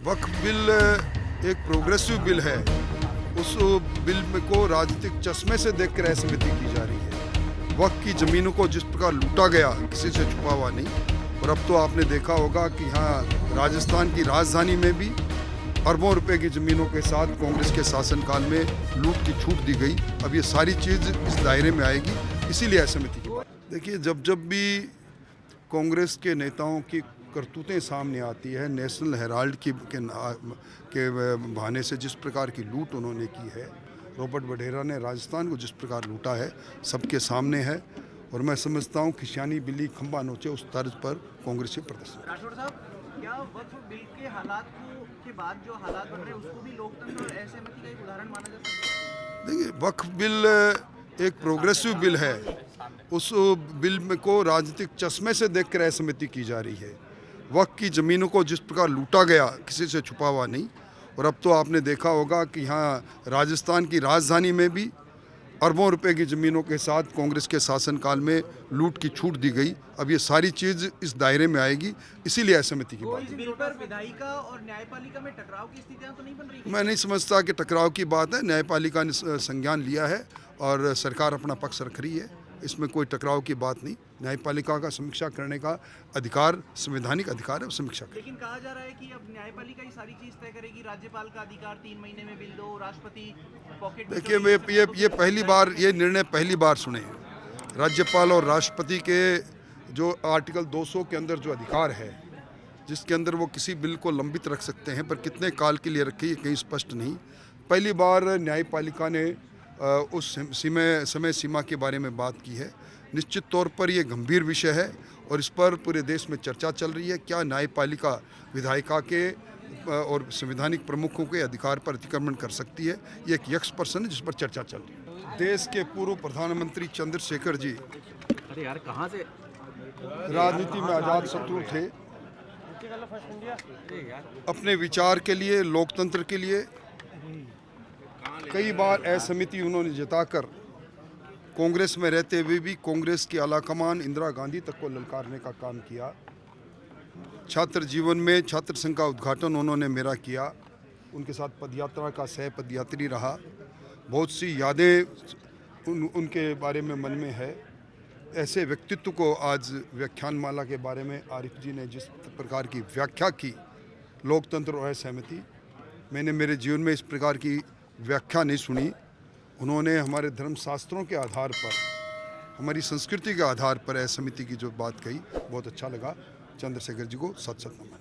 वक्फ bill एक progressive bill है। उस बिल को राजनीतिक चश्मे से देखकर यह समिति की जा रही है। वक्फ की ज़मीनों को जिस प्रकार लूटा गया, किसी से छुपा हुआ नहीं। और अब तो आपने देखा होगा कि हाँ, राजस्थान की राजधानी में भी अरबों रुपए की ज़मीनों के साथ कांग्रेस के शासनकाल में लूट की छूट दी गई। अब ये सारी चीज़ इस दायरे में आएगी, इसीलिए समिति की बात। देखिए, जब जब भी कांग्रेस के नेताओं की करतूतें सामने आती है, नेशनल हेराल्ड के बहाने से जिस प्रकार की लूट उन्होंने की है, रॉबर्ट वढेरा ने राजस्थान को जिस प्रकार लूटा है, सबके सामने है। और मैं समझता हूँ खिसियानी बिल्ली खंबा नोचे, उस तर्ज पर कांग्रेस के प्रदर्शन। राठौड़ साहब, क्या वक्फ बिल के हालात के बाद जो हालात बन रहे हैं उसको भी लोकतंत्र और असहमति का एक उदाहरण माना जा सकता है? देखिए, वक्फ बिल एक प्रोग्रेसिव बिल है। उस बिल को राजनीतिक चश्मे से देखकर यह समिति की जा रही है। वक्फ की ज़मीनों को जिस प्रकार लूटा गया, किसी से छुपा हुआ नहीं। और अब तो आपने देखा होगा कि हाँ, राजस्थान की राजधानी में भी अरबों रुपए की ज़मीनों के साथ कांग्रेस के शासनकाल में लूट की छूट दी गई। अब ये सारी चीज़ इस दायरे में आएगी, इसीलिए समिति की बात है। इस बिल पर विधायिका और न्यायपालिका में टकराव की स्थितियां तो नहीं बन रही? मैं नहीं समझता कि टकराव की बात है। न्यायपालिका ने संज्ञान लिया है और सरकार अपना पक्ष रख रही है। इसमें कोई टकराव की बात नहीं। न्यायपालिका का समीक्षा करने का अधिकार संवैधानिक अधिकार है, समीक्षा करें। लेकिन कहा जा रहा है कि अब न्यायपालिका ही सारी चीज तय करेगी। राज्यपाल का अधिकार 3 महीने में बिल दो, राष्ट्रपति पॉकेट। देखिए, ये पहली बार, ये निर्णय पहली बार सुने हैं। राज्यपाल और राष्ट्रपति के जो आर्टिकल 200 के अंदर जो अधिकार है, जिसके अंदर वो किसी बिल को लंबित रख सकते हैं, पर कितने काल के लिए रखे ये कहीं स्पष्ट नहीं। पहली बार न्यायपालिका ने उस समय सीमा के बारे में बात की है। निश्चित तौर पर ये गंभीर विषय है और इस पर पूरे देश में चर्चा चल रही है। क्या न्यायपालिका विधायिका के और संवैधानिक प्रमुखों के अधिकार पर अतिक्रमण कर सकती है? ये एक यक्ष प्रश्न है जिस पर चर्चा चल रही है। देश के पूर्व प्रधानमंत्री चंद्रशेखर जी अरे यार, कहाँ से राजनीति में आजाद शत्रु थे। अपने विचार के लिए, लोकतंत्र के लिए कई बार असहमति उन्होंने जताकर कांग्रेस में रहते हुए भी कांग्रेस की आलाकमान इंदिरा गांधी तक को ललकारने का काम किया। छात्र जीवन में छात्र संघ का उद्घाटन उन्होंने मेरा किया। उनके साथ पदयात्रा का सह पदयात्री रहा। बहुत सी यादें उनके बारे में मन में है। ऐसे व्यक्तित्व को आज व्याख्यानमाला के बारे में आरिफ जी ने जिस प्रकार की व्याख्या की, लोकतंत्र और असहमति, मैंने मेरे जीवन में इस प्रकार की व्याख्या नहीं सुनी। उन्होंने हमारे धर्मशास्त्रों के आधार पर, हमारी संस्कृति के आधार पर असहमति की जो बात कही, बहुत अच्छा लगा। चंद्रशेखर जी को सत नमन।